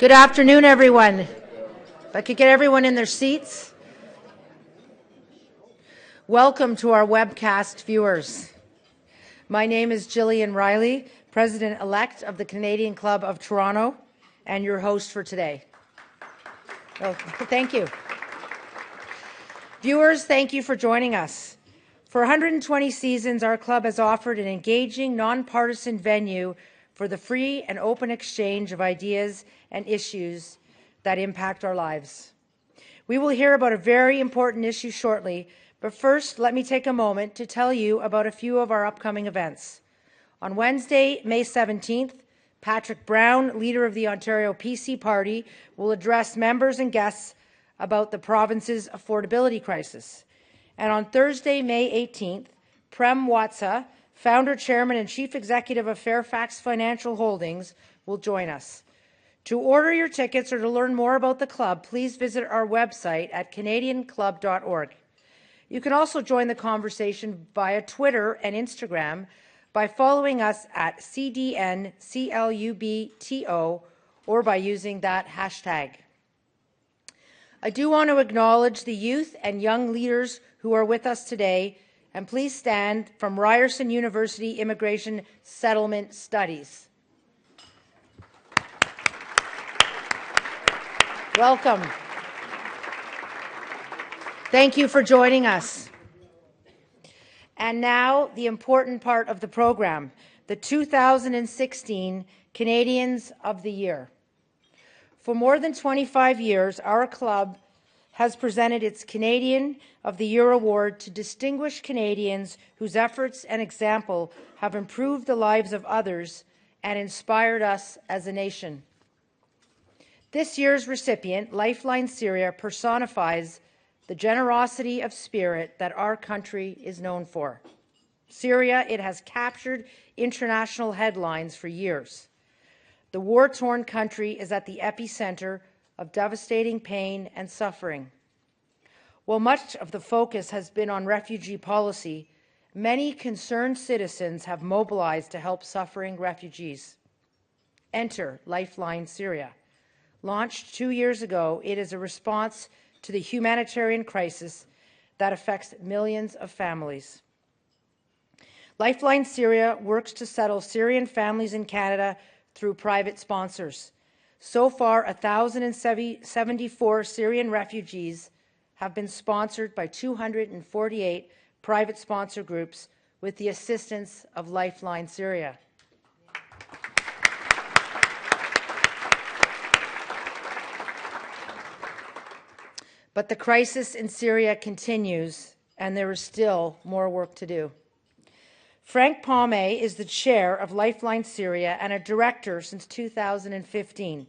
Good afternoon, everyone. If I could get everyone in their seats. Welcome to our webcast viewers. My name is Gillian Riley, President-elect of the Canadian Club of Toronto, and your host for today. Oh, thank you. Viewers, thank you for joining us. For 120 seasons, our club has offered an engaging, nonpartisan venue for the free and open exchange of ideas and issues that impact our lives. We will hear about a very important issue shortly, but first, let me take a moment to tell you about a few of our upcoming events. On Wednesday, May 17th, Patrick Brown, leader of the Ontario PC Party, will address members and guests about the province's affordability crisis. And on Thursday, May 18th, Prem Watsa, founder, chairman, and chief executive of Fairfax Financial Holdings, will join us. To order your tickets or to learn more about the club, please visit our website at canadianclub.org. You can also join the conversation via Twitter and Instagram by following us at CDNCLUBTO or by using that hashtag. I do want to acknowledge the youth and young leaders who are with us today, and please stand from Ryerson University Immigration Settlement Studies. Welcome. Thank you for joining us. And now, the important part of the program, the 2016 Canadians of the Year. For more than 25 years, our club has presented its Canadian of the Year award to distinguished Canadians whose efforts and example have improved the lives of others and inspired us as a nation. This year's recipient, Lifeline Syria, personifies the generosity of spirit that our country is known for. Syria, it has captured international headlines for years. The war-torn country is at the epicenter of devastating pain and suffering. While much of the focus has been on refugee policy, many concerned citizens have mobilized to help suffering refugees. Enter Lifeline Syria. Launched 2 years ago, it is a response to the humanitarian crisis that affects millions of families. Lifeline Syria works to settle Syrian families in Canada through private sponsors. So far, 1,074 Syrian refugees have been sponsored by 248 private sponsor groups with the assistance of Lifeline Syria. But the crisis in Syria continues, and there is still more work to do. Frank Palme is the chair of Lifeline Syria and a director since 2015.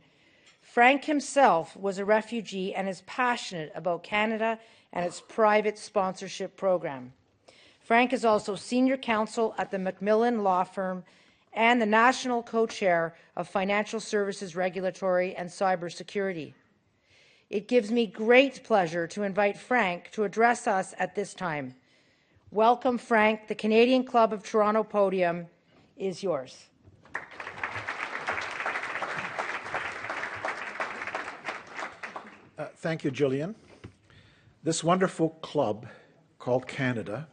Frank himself was a refugee and is passionate about Canada and its private sponsorship program. Frank is also senior counsel at the Macmillan Law Firm and the national co-chair of Financial Services Regulatory and Cybersecurity. It gives me great pleasure to invite Frank to address us at this time. Welcome, Frank. The Canadian Club of Toronto podium is yours. Thank you, Gillian. This wonderful club called Canada,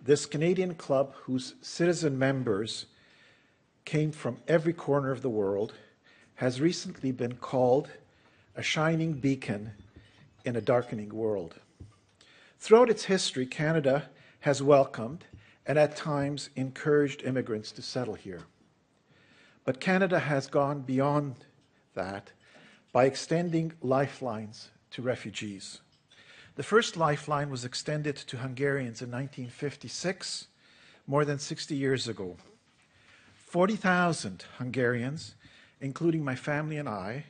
this Canadian club whose citizen members came from every corner of the world, has recently been called a shining beacon in a darkening world. Throughout its history, Canada has welcomed and at times encouraged immigrants to settle here. But Canada has gone beyond that by extending lifelines to refugees. The first lifeline was extended to Hungarians in 1956, more than 60 years ago. 40,000 Hungarians, including my family and I,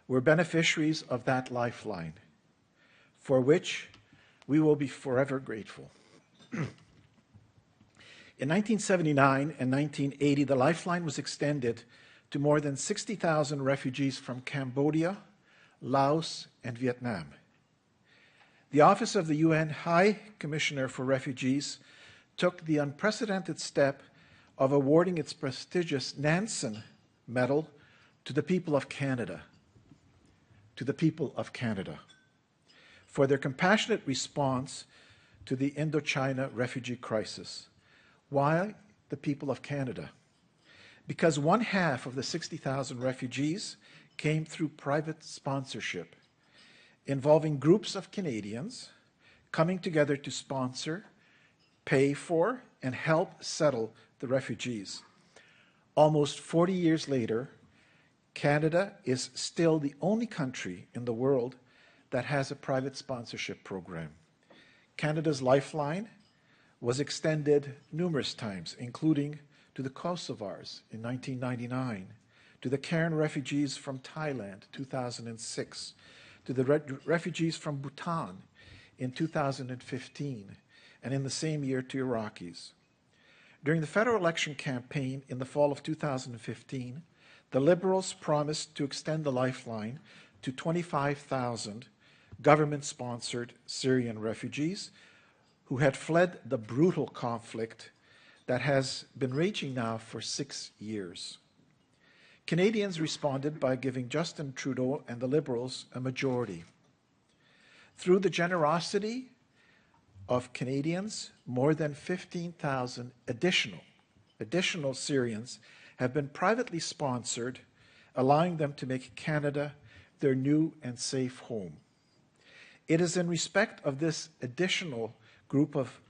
were beneficiaries of that lifeline, for which we will be forever grateful. In 1979 and 1980, the lifeline was extended to more than 60,000 refugees from Cambodia, Laos, and Vietnam. The Office of the UN High Commissioner for Refugees took the unprecedented step of awarding its prestigious Nansen Medal to the people of Canada to the people of Canada for their compassionate response to the Indochina refugee crisis. Why the people of Canada? Because 1/2 of the 60,000 refugees came through private sponsorship, involving groups of Canadians coming together to sponsor, pay for, and help settle the refugees. Almost 40 years later, Canada is still the only country in the world that has a private sponsorship program. Canada's Lifeline was extended numerous times, including to the Kosovars in 1999, to the Karen refugees from Thailand, 2006, to the refugees from Bhutan in 2015, and in the same year to Iraqis. During the federal election campaign in the fall of 2015, the Liberals promised to extend the Lifeline to 25,000 government-sponsored Syrian refugees who had fled the brutal conflict that has been raging now for 6 years. Canadians responded by giving Justin Trudeau and the Liberals a majority. Through the generosity of Canadians, more than 15,000 additional Syrians have been privately sponsored, allowing them to make Canada their new and safe home. It is in respect of this additional group of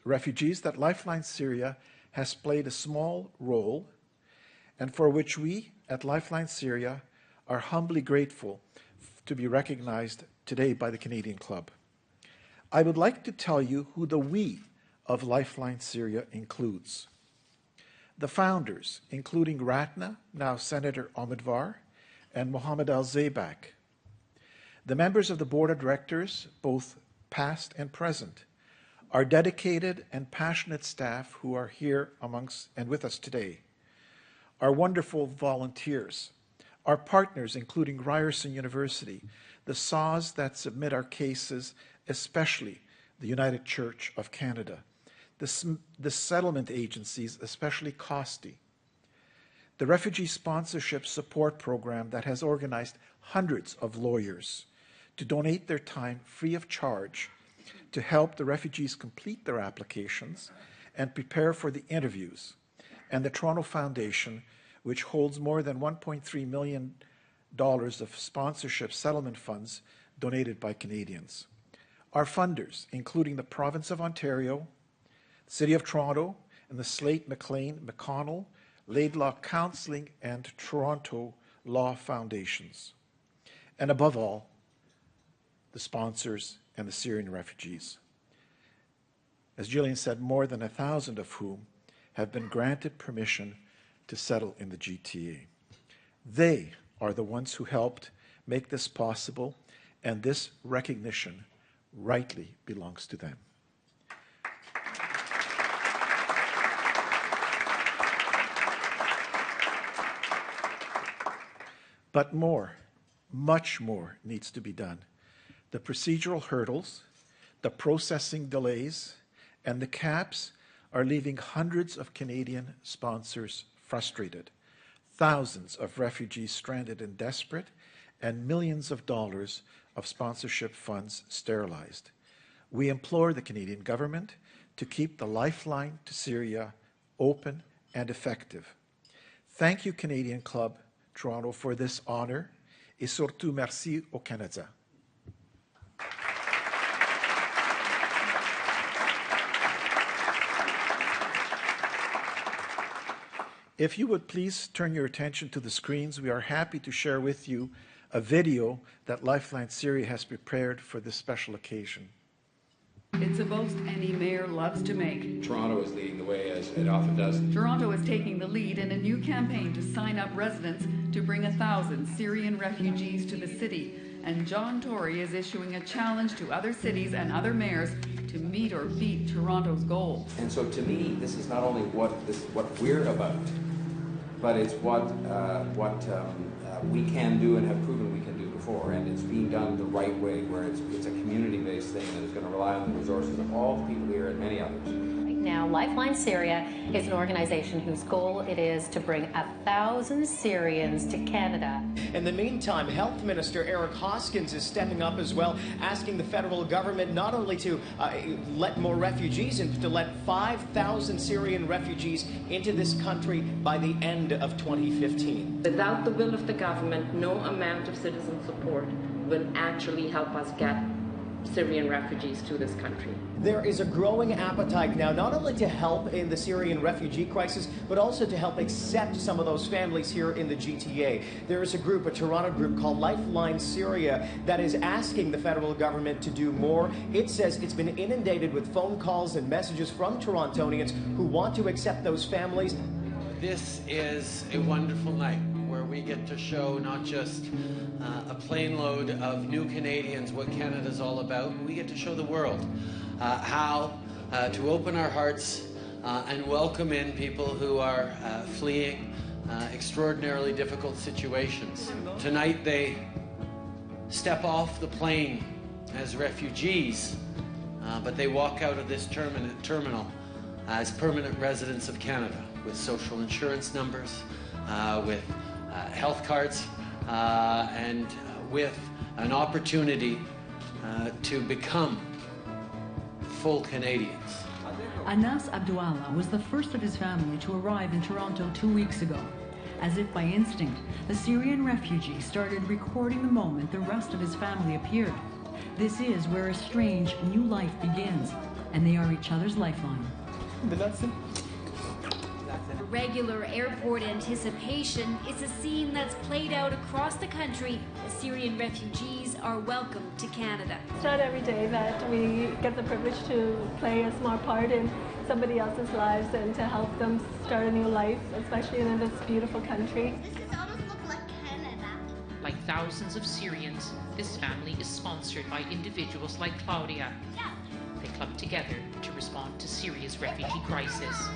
refugees that Lifeline Syria has played a small role, and for which we at Lifeline Syria are humbly grateful to be recognized today by the Canadian Club. I would like to tell you who the we of Lifeline Syria includes. The founders, including Ratna, now Senator Omidvar, and Mohammed Al-Zaybak. The members of the board of directors, both past and present, our dedicated and passionate staff who are here amongst and with us today, our wonderful volunteers, our partners, including Ryerson University, the SAWs that submit our cases, especially the United Church of Canada, the settlement agencies, especially COSTI, the Refugee Sponsorship Support Program that has organized hundreds of lawyers to donate their time free of charge to help the refugees complete their applications and prepare for the interviews, and the Toronto Foundation, which holds more than $1.3 million of sponsorship settlement funds donated by Canadians. Our funders, including the Province of Ontario, City of Toronto, and the Slate, McLean, McConnell, Laidlaw Counseling, and Toronto Law Foundations. And above all, the sponsors and the Syrian refugees. As Gillian said, more than 1,000 of whom have been granted permission to settle in the GTA. They are the ones who helped make this possible, and this recognition rightly belongs to them. But more, much more needs to be done. The procedural hurdles, the processing delays, and the caps are leaving hundreds of Canadian sponsors frustrated, thousands of refugees stranded and desperate, and millions of dollars of sponsorship funds sterilized. We implore the Canadian government to keep the Lifeline to Syria open and effective. Thank you, Canadian Club Toronto, for this honor, et surtout merci au Canada. If you would please turn your attention to the screens, we are happy to share with you a video that Lifeline Syria has prepared for this special occasion. It's a boast any mayor loves to make. Toronto is leading the way, as it often does. Toronto is taking the lead in a new campaign to sign up residents to bring 1,000 Syrian refugees to the city. And John Tory is issuing a challenge to other cities and other mayors to meet or beat Toronto's goals. And so to me, this is not only what we're about, but it's what we can do and have proven we can do before. And it's being done the right way, where it's a community-based thing that is going to rely on the resources of all the people here and many others. Now, Lifeline Syria is an organization whose goal it is to bring 1,000 Syrians to Canada. In the meantime, Health Minister Eric Hoskins is stepping up as well, asking the federal government not only to let more refugees in, but to let 5,000 Syrian refugees into this country by the end of 2015. Without the will of the government, no amount of citizen support will actually help us get Syrian refugees to this country. There is a growing appetite now not only to help in the Syrian refugee crisis, but also to help accept some of those families here in the GTA. There is a group, a Toronto group called Lifeline Syria, that is asking the federal government to do more. It says it's been inundated with phone calls and messages from Torontonians who want to accept those families. This is a wonderful night where we get to show not just a plane load of new Canadians what Canada's all about, we get to show the world how to open our hearts and welcome in people who are fleeing extraordinarily difficult situations. Tonight they step off the plane as refugees, but they walk out of this terminal as permanent residents of Canada with social insurance numbers, with health cards, and with an opportunity to become full Canadians. Anas Abdouallah was the first of his family to arrive in Toronto 2 weeks ago. As if by instinct, the Syrian refugee started recording the moment the rest of his family appeared. This is where a strange new life begins, and they are each other's lifeline. Regular airport anticipation is a scene that's played out across the country as Syrian refugees are welcomed to Canada. It's not every day that we get the privilege to play a small part in somebody else's lives and to help them start a new life, especially in this beautiful country. This almost looks like Canada. Like thousands of Syrians, this family is sponsored by individuals like Claudia. They club together to respond to Syria's refugee crisis.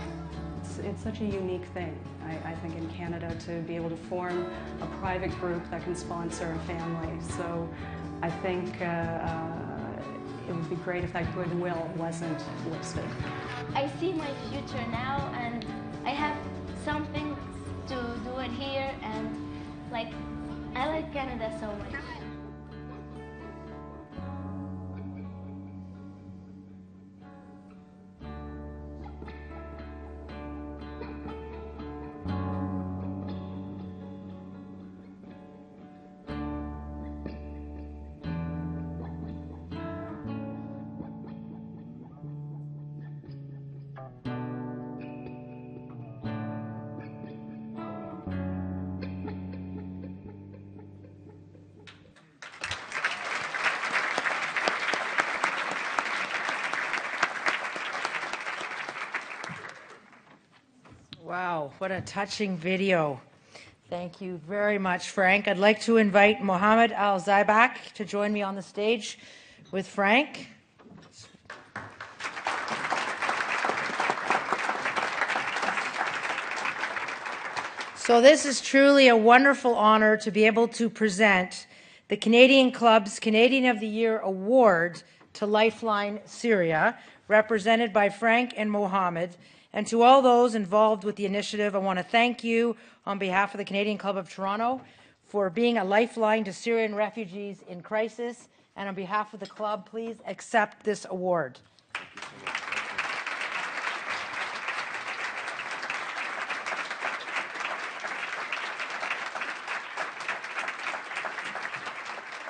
It's such a unique thing, I think, in Canada to be able to form a private group that can sponsor a family. So I think it would be great if that goodwill wasn't listed. I see my future now, and I have something to do it here, and I like Canada so much. Wow, what a touching video. Thank you very much, Frank. I'd like to invite Mohammed Al-Zaibak to join me on the stage with Frank. So this is truly a wonderful honor to be able to present the Canadian Club's Canadian of the Year Award to Lifeline Syria, represented by Frank and Mohammed. And to all those involved with the initiative, I want to thank you on behalf of the Canadian Club of Toronto for being a lifeline to Syrian refugees in crisis. And on behalf of the club, please accept this award.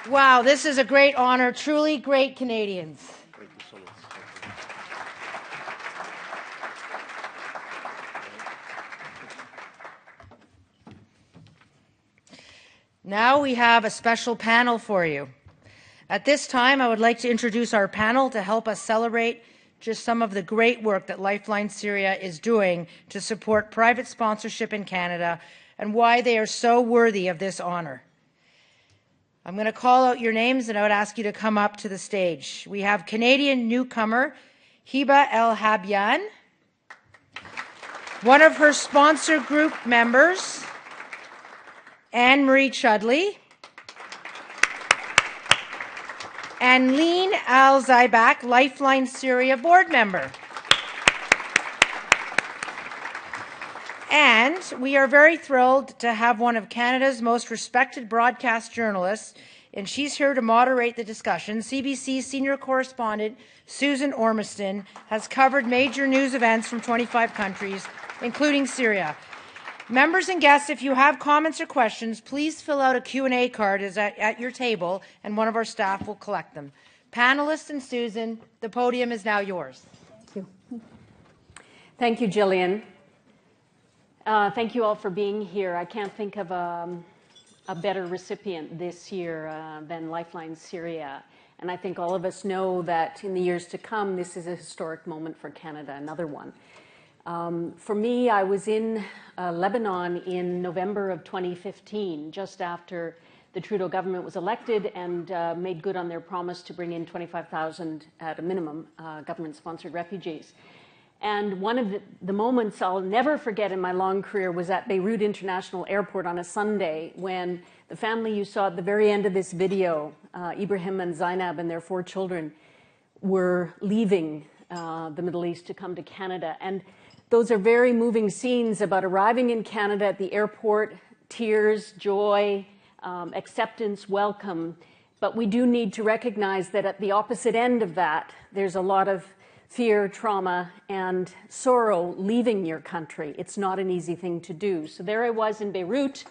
Wow, this is a great honor. Truly great Canadians. Thank you so much. Now we have a special panel for you. At this time, I would like to introduce our panel to help us celebrate just some of the great work that Lifeline Syria is doing to support private sponsorship in Canada and why they are so worthy of this honor. I'm going to call out your names and I would ask you to come up to the stage. We have Canadian newcomer Hiba El Habyan, one of her sponsor group members, Anne-Marie Chudley, and Lean Al-Zaibak, Lifeline Syria board member. And we are very thrilled to have one of Canada's most respected broadcast journalists, and she's here to moderate the discussion. CBC senior correspondent Susan Ormiston has covered major news events from 25 countries, including Syria. Members and guests, if you have comments or questions, please fill out a Q&A card at your table, and one of our staff will collect them. Panelists and Susan, the podium is now yours. Thank you. Thank you, Jillian. Thank you all for being here. I can't think of a better recipient this year than Lifeline Syria. And I think all of us know that in the years to come, this is a historic moment for Canada, another one. For me, I was in Lebanon in November of 2015, just after the Trudeau government was elected and made good on their promise to bring in 25,000 at a minimum government-sponsored refugees. And one of the moments I'll never forget in my long career was at Beirut International Airport on a Sunday when the family you saw at the very end of this video, Ibrahim and Zainab and their 4 children, were leaving the Middle East to come to Canada. And those are very moving scenes about arriving in Canada at the airport, tears, joy, acceptance, welcome. But we do need to recognize that at the opposite end of that, there's a lot of fear, trauma, and sorrow leaving your country. It's not an easy thing to do. So there I was in Beirut,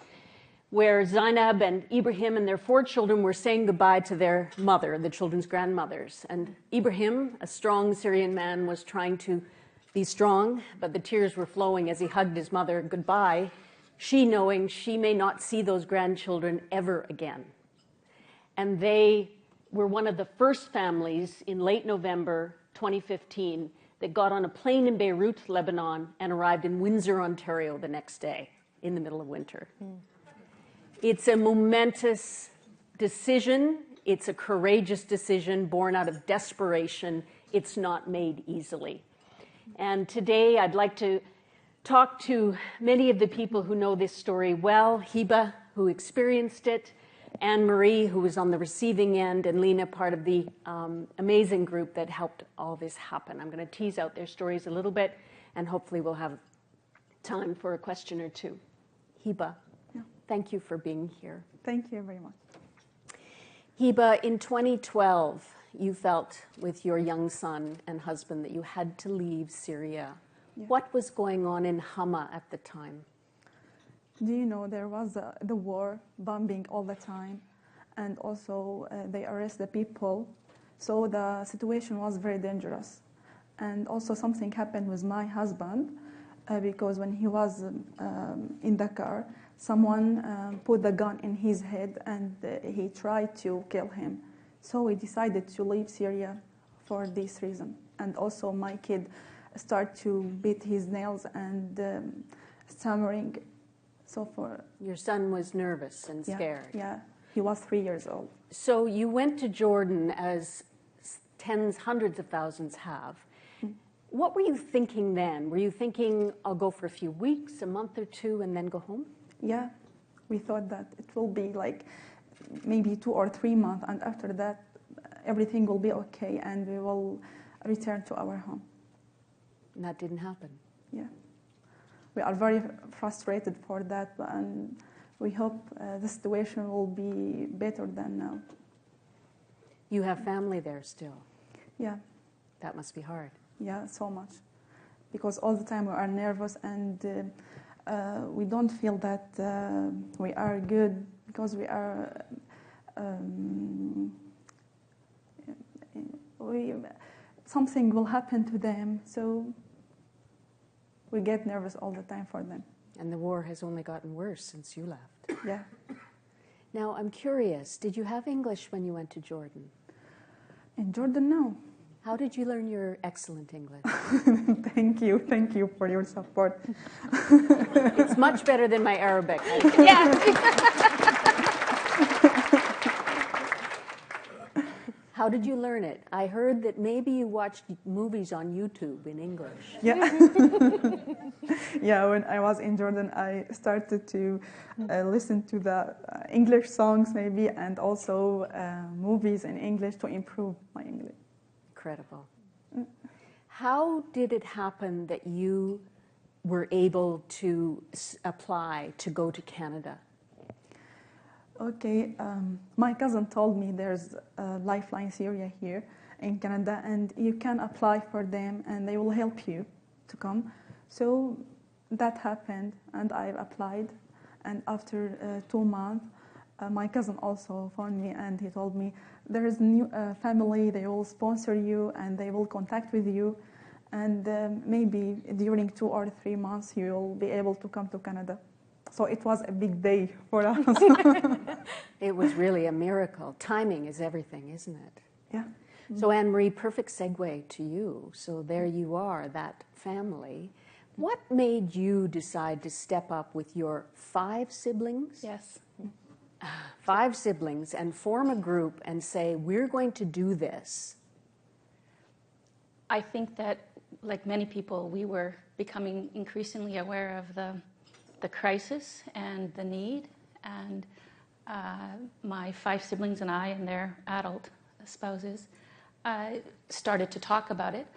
where Zainab and Ibrahim and their 4 children were saying goodbye to their mother, the children's grandmothers. And Ibrahim, a strong Syrian man, was trying to be strong, but the tears were flowing as he hugged his mother goodbye, she knowing she may not see those grandchildren ever again. And they were one of the first families in late November 2015 that got on a plane in Beirut, Lebanon, and arrived in Windsor, Ontario the next day in the middle of winter. It's a momentous decision. It's a courageous decision born out of desperation. It's not made easily. And today I'd like to talk to many of the people who know this story well, Hiba, who experienced it, Anne-Marie, who was on the receiving end, and Lena, part of the amazing group that helped all this happen. I'm going to tease out their stories a little bit, and hopefully we'll have time for a question or two. Hiba, thank you for being here. Thank you very much. Hiba, in 2012, you felt with your young son and husband that you had to leave Syria. Yeah. What was going on in Hama at the time? Do you know there was the war, bombing all the time, and also they arrest the people. So the situation was very dangerous. And also something happened with my husband because when he was in the car, someone put the gun in his head and he tried to kill him. So we decided to leave Syria for this reason. And also my kid started to beat his nails and stammering. So for your son was nervous and scared. Yeah, he was 3 years old. So you went to Jordan, as tens, hundreds of thousands have. What were you thinking then? Were you thinking, I'll go for a few weeks, a month or 2, and then go home? Yeah, we thought that it will be like maybe 2 or 3 months, and after that, everything will be okay, and we will return to our home. And that didn't happen. Yeah. We are very frustrated for that, and we hope the situation will be better than now. You have family there still? Yeah. That must be hard. Yeah, so much. Because all the time we are nervous and we don't feel that we are good because we are... something will happen to them, so... we get nervous all the time for them. And the war has only gotten worse since you left. Yeah. Now, I'm curious, did you have English when you went to Jordan? In Jordan, no. How did you learn your excellent English? Thank you for your support. It's much better than my Arabic. Yeah. How did you learn it? I heard that maybe you watched movies on YouTube in English. Yeah. Yeah, when I was in Jordan, I started to listen to the English songs maybe, and also movies in English to improve my English. Incredible. How did it happen that you were able to apply to go to Canada? Okay, my cousin told me there's Lifeline Syria here in Canada, and you can apply for them, and they will help you to come. So that happened, and I applied. And after 2 months, my cousin also phoned me, and he told me there is a new family. They will sponsor you, and they will contact with you, and maybe during 2 or 3 months you will be able to come to Canada. So it was a big day for us. It was really a miracle. Timing is everything, isn't it? Yeah. So Anne-Marie, perfect segue to you. So there you are, that family. What made you decide to step up with your 5 siblings? Yes. 5 siblings and form a group and say, we're going to do this? I think that, like many people, we were becoming increasingly aware of the crisis and the need. And my 5 siblings and I and their adult spouses started to talk about it.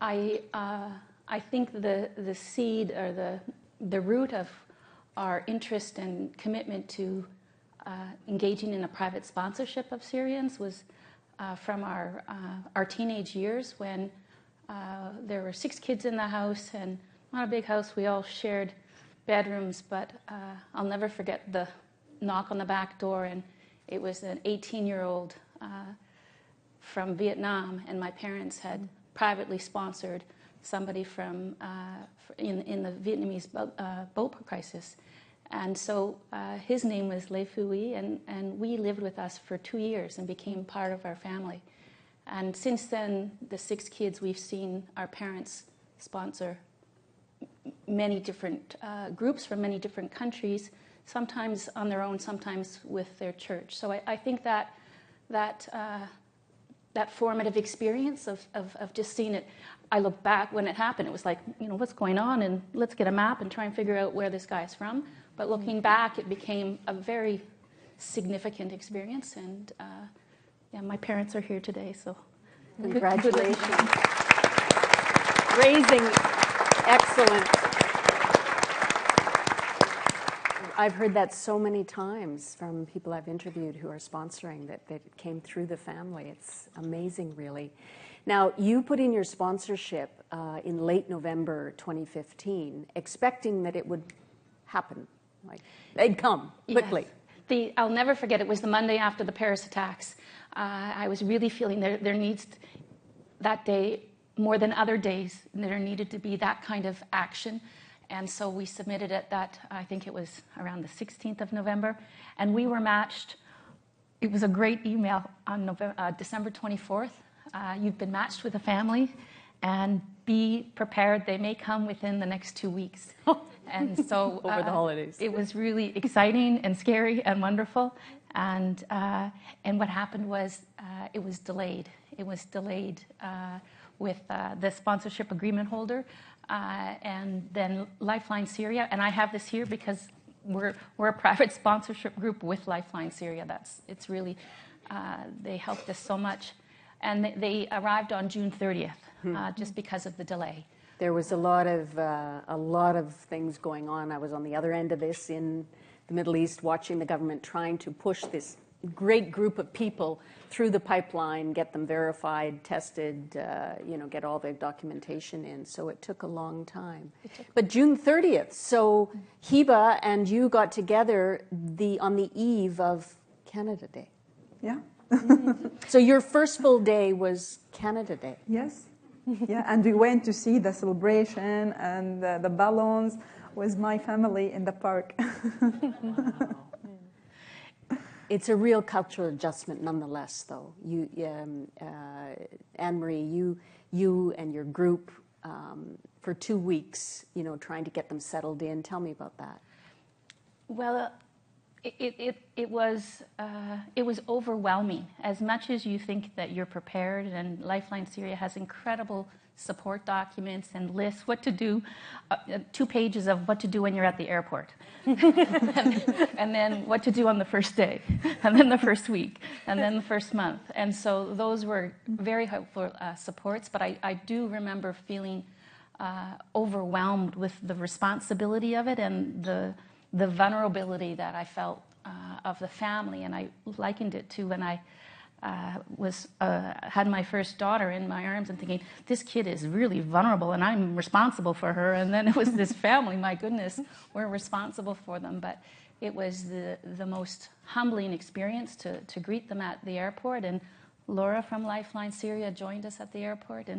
I think the seed or the root of our interest and commitment to engaging in a private sponsorship of Syrians was from our teenage years, when there were 6 kids in the house, and not a big house. We all shared bedrooms, but I'll never forget the knock on the back door, and it was an 18-year-old from Vietnam, and my parents had privately sponsored somebody from in the Vietnamese boat crisis. And so his name was Le Phui, and we lived with us for 2 years and became part of our family. And since then, the 6 kids, we've seen our parents sponsor many different groups from many different countries, sometimes on their own, sometimes with their church. So I think that formative experience of just seeing it, I look back when it happened, it was like, what's going on, and let's get a map and try and figure out where this guy's from. But looking back, it became a very significant experience, and yeah, my parents are here today, so congratulations. Raising excellence. I've heard that so many times from people I've interviewed who are sponsoring, that it came through the family. It's amazing, really. Now, you put in your sponsorship in late November 2015, expecting that it would happen, like they'd come quickly. Yes. I'll never forget, it was the Monday after the Paris attacks. I was really feeling there needs, that day, more than other days, there needed to be that kind of action. And so we submitted it I think it was around the 16th of November, and we were matched. It was a great email on December 24th. You've been matched with a family, and be prepared, they may come within the next 2 weeks. And so over the holidays. It was really exciting and scary and wonderful. And what happened was it was delayed. It was delayed with the sponsorship agreement holder, and then Lifeline Syria. And I have this here because we're a private sponsorship group with Lifeline Syria. It's really, they helped us so much. And they arrived on June 30th, just because of the delay. There was a lot of things going on. I was on the other end of this in the Middle East, watching the government trying to push this great group of people through the pipeline, get them verified, tested, get all the documentation in. So it took a long time. But June 30th, so Hiba and you got together on the eve of Canada Day. Yeah. So your first full day was Canada Day. Yes. Yeah, and we went to see the celebration and the balloons with my family in the park. It's a real cultural adjustment nonetheless, though. Anne-Marie, you and your group for 2 weeks, trying to get them settled in. Tell me about that. Well, it was overwhelming. As much as you think that you're prepared, and Lifeline Syria has incredible support documents and lists, what to do, 2 pages of what to do when you're at the airport, and then what to do on the first day, and then the first week, and then the first month. And so those were very helpful supports, but I do remember feeling overwhelmed with the responsibility of it and the vulnerability that I felt of the family. And I likened it to when I had my first daughter in my arms and thinking, this kid is really vulnerable and I'm responsible for her. And then it was this family, my goodness, we're responsible for them. But it was the most humbling experience to greet them at the airport. And Laura from Lifeline Syria joined us at the airport.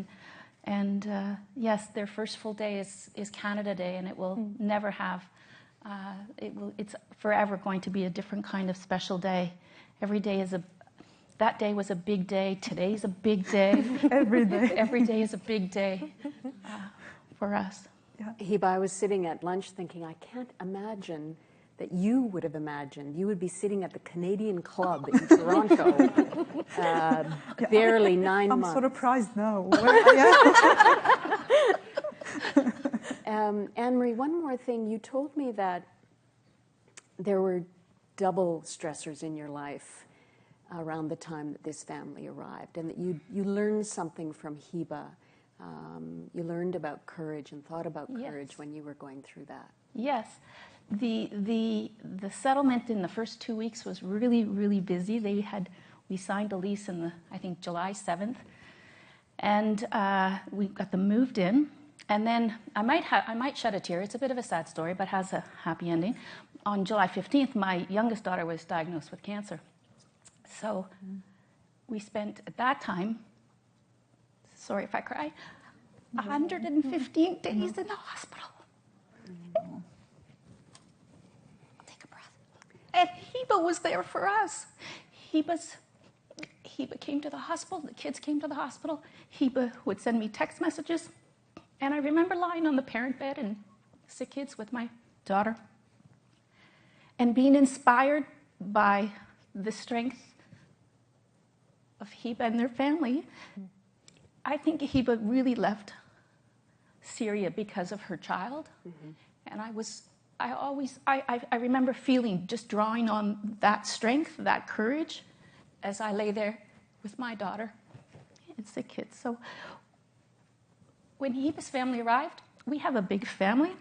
And yes, their first full day is Canada Day, and it will never have, it's forever going to be a different kind of special day. Every day is that day was a big day. Today's a big day. Every day. Every day is a big day for us. Yeah. Hiba, I was sitting at lunch thinking, I can't imagine that you would have imagined you would be sitting at the Canadian Club in Toronto, barely 9 months. I'm surprised now. Anne-Marie, one more thing. You told me that there were double stressors in your life around the time that this family arrived, and that you learned something from Hiba. You learned about courage and thought about courage when you were going through that. Yes. The settlement in the first 2 weeks was really, really busy. We signed a lease in I think July 7th, and we got them moved in. And then I might shed a tear. It's a bit of a sad story, but has a happy ending. On July 15th, my youngest daughter was diagnosed with cancer. So we spent at that time, sorry if I cry, 115 days in the hospital. Take a breath. And Hiba was there for us. Hiba came to the hospital. The kids came to the hospital. Hiba would send me text messages. And I remember lying on the parent bed and sick kids with my daughter and being inspired by the strength of Hiba and their family. I think Hiba really left Syria because of her child. And I remember feeling, just drawing on that strength, that courage, as I lay there with my daughter and sick kids. So when Hiba's family arrived, we have a big family,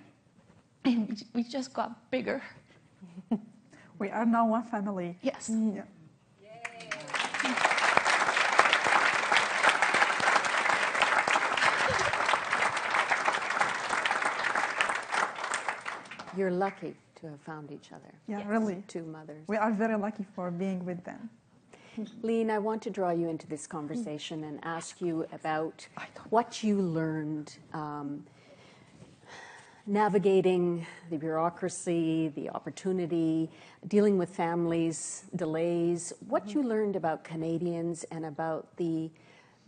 and we just got bigger. We are now one family. Yes. Yeah. You're lucky to have found each other. Yeah, really. Two mothers. We are very lucky for being with them. Lean, I want to draw you into this conversation and ask you about what you learned navigating the bureaucracy, the opportunity, dealing with families, delays, what you learned about Canadians and about the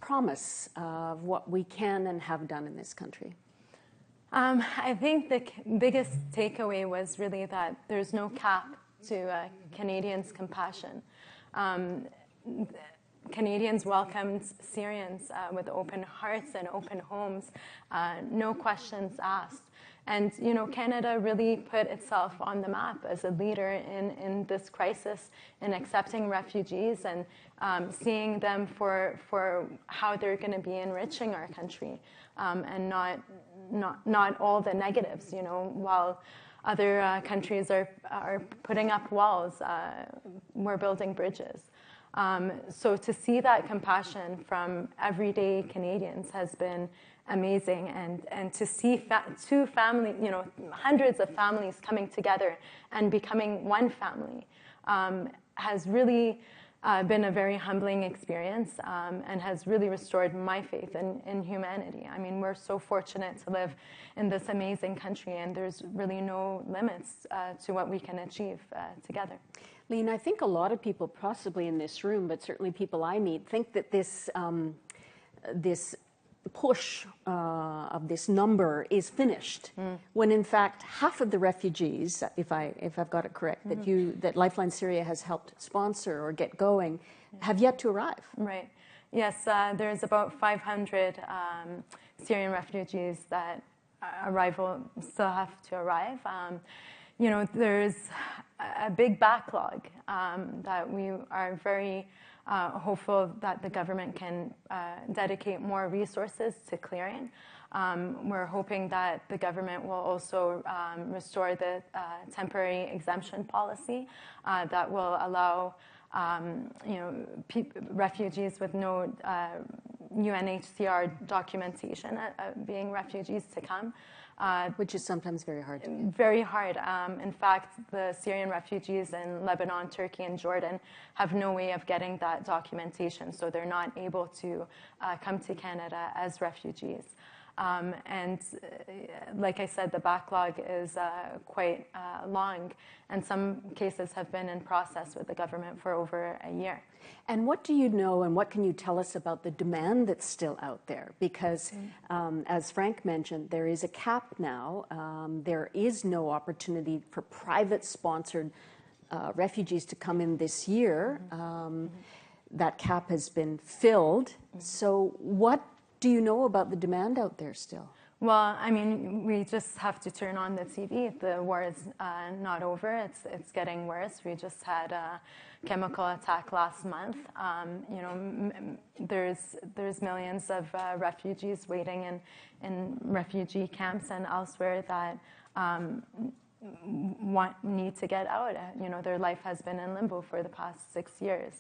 promise of what we can and have done in this country. I think the biggest takeaway was really that there's no cap to Canadians' compassion. Canadians welcomed Syrians with open hearts and open homes, no questions asked. And, you know, Canada really put itself on the map as a leader in this crisis, in accepting refugees and seeing them for how they're going to be enriching our country, and not all the negatives, you know, while other countries are putting up walls, we're building bridges. So to see that compassion from everyday Canadians has been amazing, and to see two family, you know, hundreds of families coming together and becoming one family has really been a very humbling experience, and has really restored my faith in humanity. I mean, we're so fortunate to live in this amazing country, and there's really no limits to what we can achieve together. Lean, I think a lot of people, possibly in this room, but certainly people I meet, think that this push of this number is finished, when in fact half of the refugees, if I've got it correct, that Lifeline Syria has helped sponsor or get going, have yet to arrive. Right. Yes, there's about 500 Syrian refugees that still have to arrive. You know, there's a big backlog that we are very hopeful that the government can dedicate more resources to clearing. We're hoping that the government will also restore the temporary exemption policy that will allow refugees with no UNHCR documentation being refugees to come. Which is sometimes very hard to get. Very hard. In fact, the Syrian refugees in Lebanon, Turkey, and Jordan have no way of getting that documentation, so they're not able to come to Canada as refugees. And like I said, the backlog is quite long, and some cases have been in process with the government for over a year. And what do you know, and what can you tell us about the demand that's still out there? Because as Frank mentioned, there is a cap now. There is no opportunity for private-sponsored refugees to come in this year. That cap has been filled. So what do you know about the demand out there still? Well, I mean, we just have to turn on the TV. The war is not over. It's getting worse. We just had a chemical attack last month. There's millions of refugees waiting in refugee camps and elsewhere that need to get out. Their life has been in limbo for the past 6 years.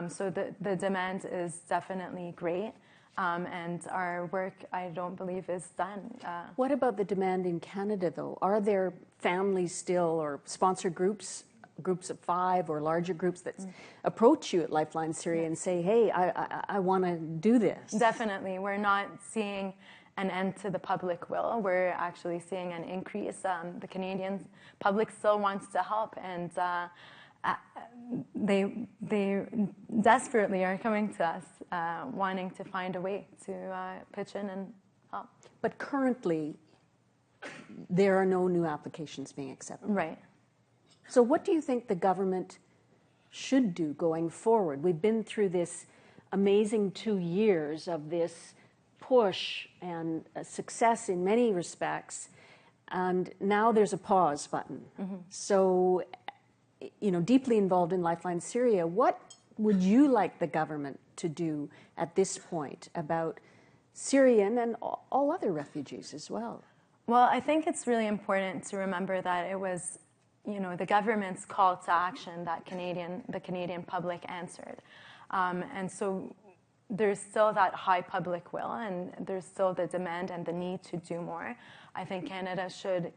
So the demand is definitely great. And our work, I don't believe, is done. What about the demand in Canada, though? Are there families still, or sponsor groups of 5 or larger groups that approach you at Lifeline Syria and say, hey, I want to do this? Definitely. We're not seeing an end to the public will. We're actually seeing an increase. The Canadian public still wants to help, and they desperately are coming to us, wanting to find a way to pitch in and help. But currently, there are no new applications being accepted. Right. So what do you think the government should do going forward? We've been through this amazing 2 years of this push and success in many respects, and now there's a pause button. So, deeply involved in Lifeline Syria, what would you like the government to do at this point about Syrian and all other refugees as well? Well, I think it's really important to remember that it was, the government's call to action that the Canadian public answered. And so there's still that high public will, and there's still the demand and the need to do more. I think Canada should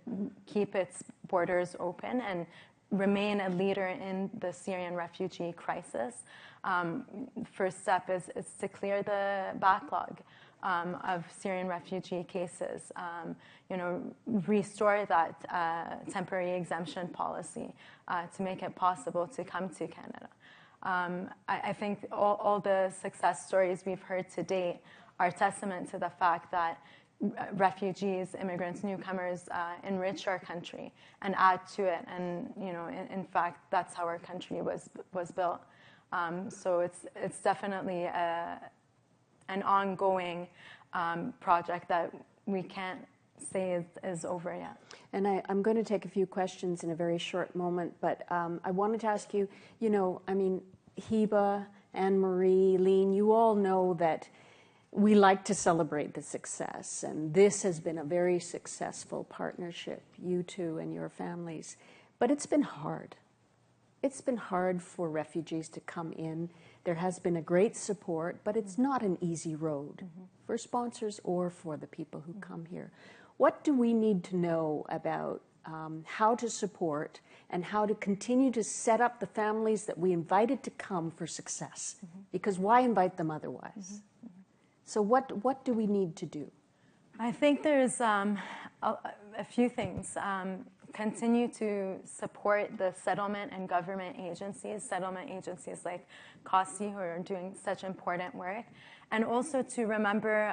keep its borders open and remain a leader in the Syrian refugee crisis. First step is to clear the backlog of Syrian refugee cases, restore that temporary exemption policy to make it possible to come to Canada. I think all the success stories we've heard to date are testament to the fact that refugees, immigrants, newcomers enrich our country and add to it. And in fact, that's how our country was built. So it's definitely an ongoing project that we can't say is over yet. And I'm going to take a few questions in a very short moment, but I wanted to ask you, Heba, Anne-Marie, Lean, you all know that we like to celebrate the success, and this has been a very successful partnership, you two and your families. But it's been hard. It's been hard for refugees to come in. There has been a great support, but it's not an easy road for sponsors or for the people who come here. What do we need to know about how to support and how to continue to set up the families that we invited to come for success? Because why invite them otherwise? So what do we need to do? I think there's a few things. Continue to support the settlement and government agencies like COSI, who are doing such important work, and also to remember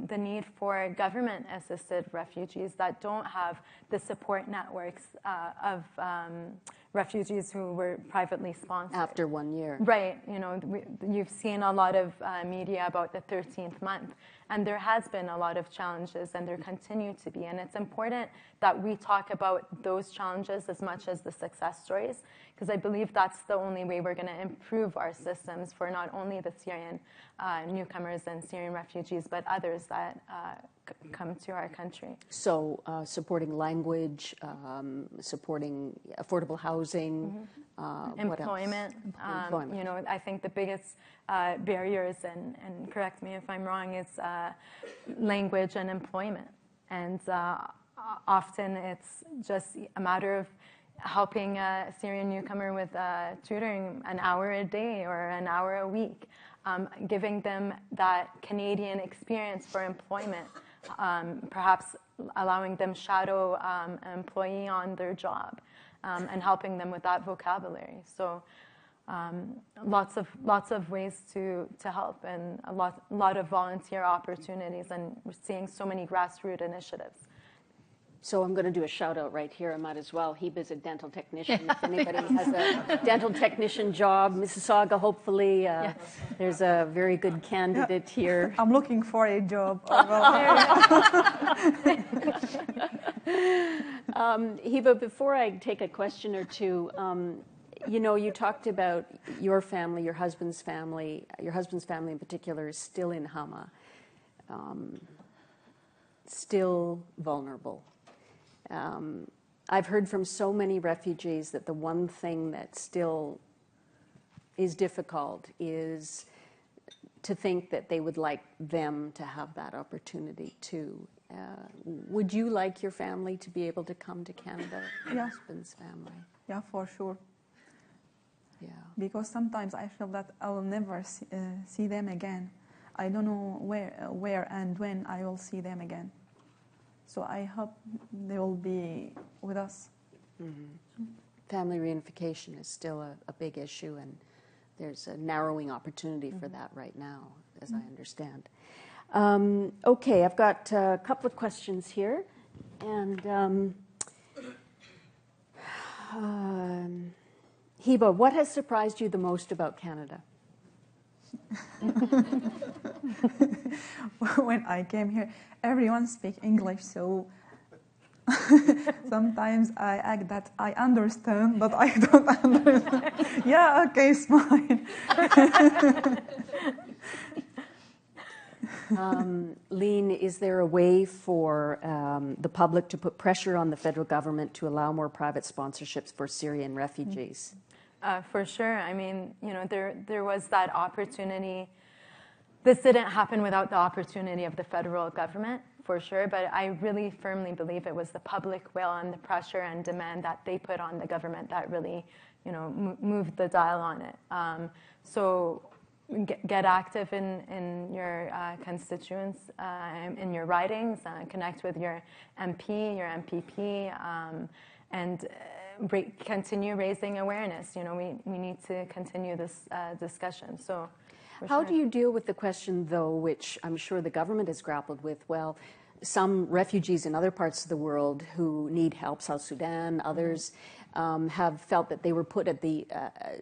the need for government-assisted refugees that don't have the support networks of refugees who were privately sponsored. After 1 year. Right. You've seen a lot of media about the 13th month, and there has been a lot of challenges, and there continue to be. And it's important that we talk about those challenges as much as the success stories, because I believe that's the only way we're going to improve our systems for not only the Syrian newcomers and Syrian refugees, but others that come to our country. So supporting language, supporting affordable housing, what else? Employment. Employment. You know, I think the biggest barriers, and correct me if I'm wrong, is language and employment. And often it's just a matter of helping a Syrian newcomer with tutoring an hour a day or an hour a week, giving them that Canadian experience for employment, perhaps allowing them shadow an employee on their job, and helping them with that vocabulary. So lots of ways to help, and a lot of volunteer opportunities, and we're seeing so many grassroots initiatives. So I'm going to do a shout out right here. I might as well. Heba's a dental technician. If anybody has a dental technician job, Mississauga, hopefully, there's a very good candidate here. I'm looking for a job. Heba, before I take a question or two, you know, you talked about your family, your husband's family in particular is still in Hama, still vulnerable. I've heard from so many refugees that the one thing that still is difficult is to think that they would like them to have that opportunity too. Would you like your family to be able to come to Canada? Your husband's family? Yeah, for sure. Yeah. Because sometimes I feel that I will never see them again. I don't know where and when I will see them again. So I hope they will be with us. Mm-hmm. Family reunification is still a big issue, and there's a narrowing opportunity for that right now, as I understand. Okay, I've got a couple of questions here. And Heba, what has surprised you the most about Canada? When I came here, everyone speaks English, so sometimes I act that I understand, but I don't understand. Yeah, okay, it's fine. Lean, is there a way for the public to put pressure on the federal government to allow more private sponsorships for Syrian refugees? For sure. I mean, you know, there was that opportunity. This didn't happen without the opportunity of the federal government, for sure, but I really firmly believe it was the public will and the pressure and demand that they put on the government that really, you know, moved the dial on it. So get active in your constituents, in your ridings, connect with your MP, your MPP, and continue raising awareness. You know, we need to continue this discussion. So. How do you deal with the question, though, which I'm sure the government has grappled with? Well, some refugees in other parts of the world who need help, South Sudan, others, have felt that they were put at the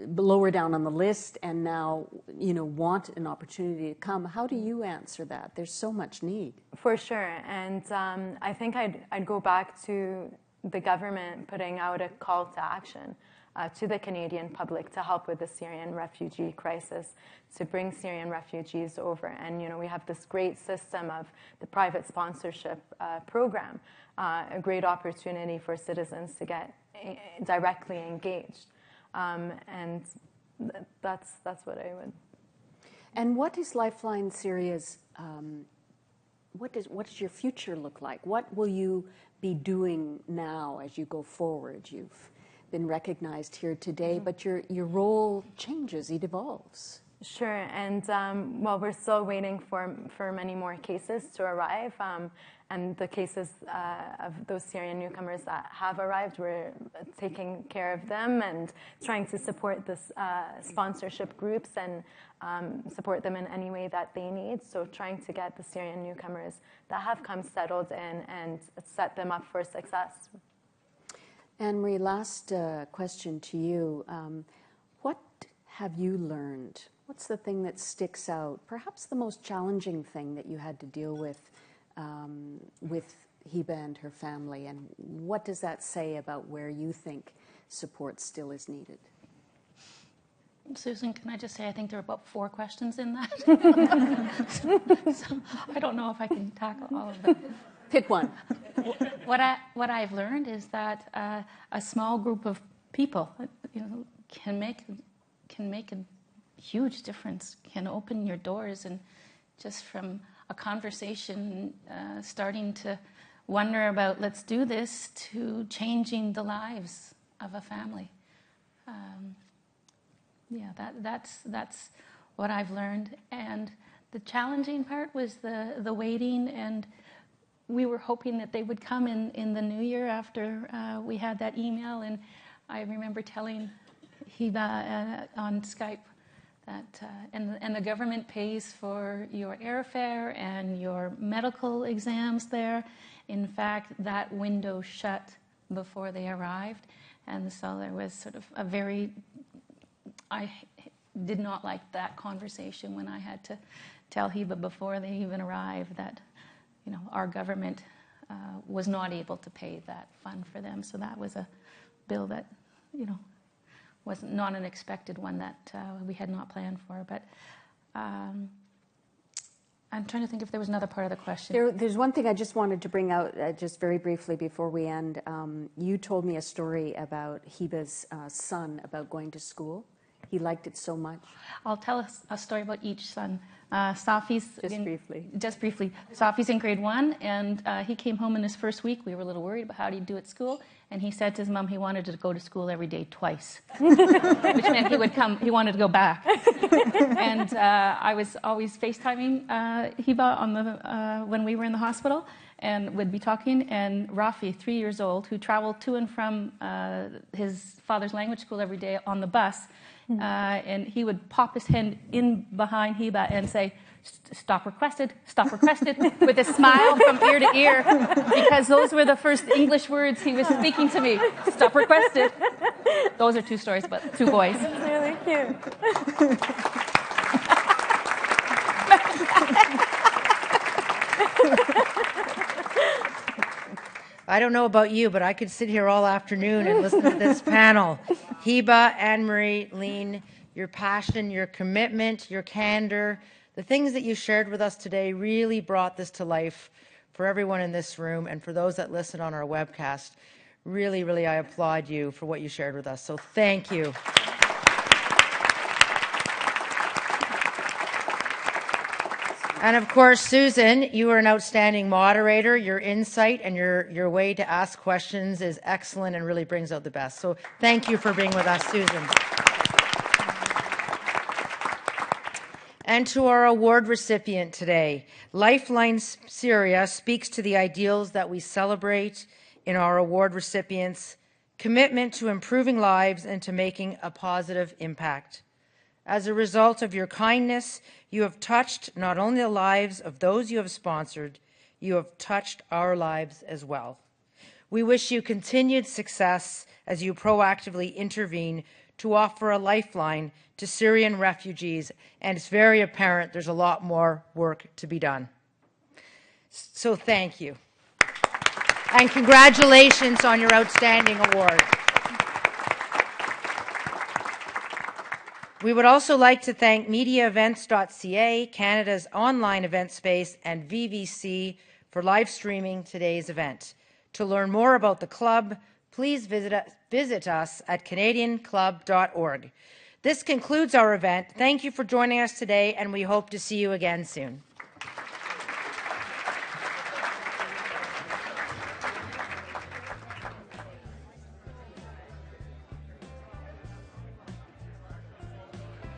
lower down on the list and now, you know, want an opportunity to come. How do you answer that? There's so much need. For sure. And I think I'd go back to the government putting out a call to action to the Canadian public to help with the Syrian refugee crisis, to bring Syrian refugees over. And, you know, we have this great system of the private sponsorship program, a great opportunity for citizens to get directly engaged. And that's what I would. And what is Lifeline Syria's, what does your future look like? What will you be doing now as you go forward? You've been recognized here today, but your role changes, it evolves. Sure, and well, we're still waiting for many more cases to arrive, and the cases of those Syrian newcomers that have arrived, we're taking care of them and trying to support this sponsorship groups and support them in any way that they need. So trying to get the Syrian newcomers that have come settled in and set them up for success. Anne-Marie, last question to you. What have you learned? What's the thing that sticks out? Perhaps the most challenging thing that you had to deal with Heba and her family, and what does that say about where you think support still is needed? Susan, can I just say I think there are about 4 questions in that. So I don't know if I can tackle all of them. Pick one. What I've learned is that a small group of people, can make a huge difference. Can open your doors, and just from a conversation, starting to wonder about let's do this, to changing the lives of a family. That's what I've learned. And the challenging part was the waiting, and we were hoping that they would come in the new year after we had that email. And I remember telling Hiba on Skype that, and the government pays for your airfare and your medical exams there. In fact, that window shut before they arrived. And so there was sort of I did not like that conversation when I had to tell Hiba before they even arrived that, our government was not able to pay that fund for them. So that was a bill that, was not an expected one that we had not planned for. But I'm trying to think if there was another part of the question. There's one thing I just wanted to bring out just very briefly before we end. You told me a story about Hiba's son about going to school. He liked it so much. I'll tell a story about each son. Safi's Just briefly. Safi's in grade 1, and he came home in his first week. We were a little worried about how he'd do at school, and he said to his mom he wanted to go to school every day twice, which meant he wanted to go back. And I was always FaceTiming Hiba when we were in the hospital, and would be talking. And Rafi, 3 years old, who traveled to and from his father's language school every day on the bus, and he would pop his hand in behind Hiba and say, stop requested, with a smile from ear to ear, because those were the first English words he was speaking to me. Stop requested. Those are 2 stories, but 2 boys. That's really cute. I don't know about you, but I could sit here all afternoon and listen to this panel. Hiba, Anne-Marie, Lean, your passion, your commitment, your candor, the things that you shared with us today really brought this to life for everyone in this room and for those that listen on our webcast. Really, really, I applaud you for what you shared with us. So thank you. And of course, Susan, you are an outstanding moderator. Your insight and your way to ask questions is excellent and really brings out the best. So thank you for being with us, Susan. And to our award recipient today, Lifeline Syria speaks to the ideals that we celebrate in our award recipients: commitment to improving lives and to making a positive impact. As a result of your kindness, you have touched not only the lives of those you have sponsored, you have touched our lives as well. We wish you continued success as you proactively intervene to offer a lifeline to Syrian refugees, and it's very apparent there's a lot more work to be done. So thank you. And congratulations on your outstanding award. We would also like to thank MediaEvents.ca, Canada's online event space, and VVC for live streaming today's event. To learn more about the club, please visit us at canadianclub.org. This concludes our event. Thank you for joining us today, and we hope to see you again soon.